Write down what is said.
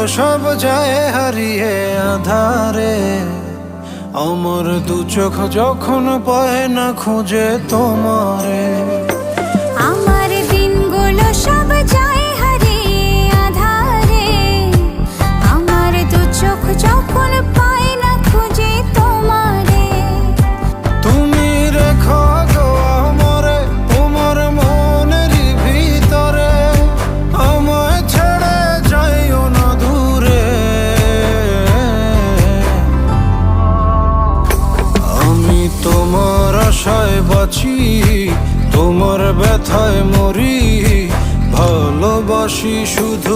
সব যায় হারিয়ে আধারে। আমার দু চোখ যখন পায় না খুঁজে তোমারে। আমার দিনগুলো সব যায় হারিয়ে আধারে। আমার দু চোখ যখন পায় না খুঁজে তোমারে। তুমি রেখো গো আমারে তোমার মনের ভিতরে, আমায় ছেড়ে যাইও না দূরে। আমি তোমার আশায় বাঁচি, তোমার ব্যথায় মরি, ভালোবাসি শুধু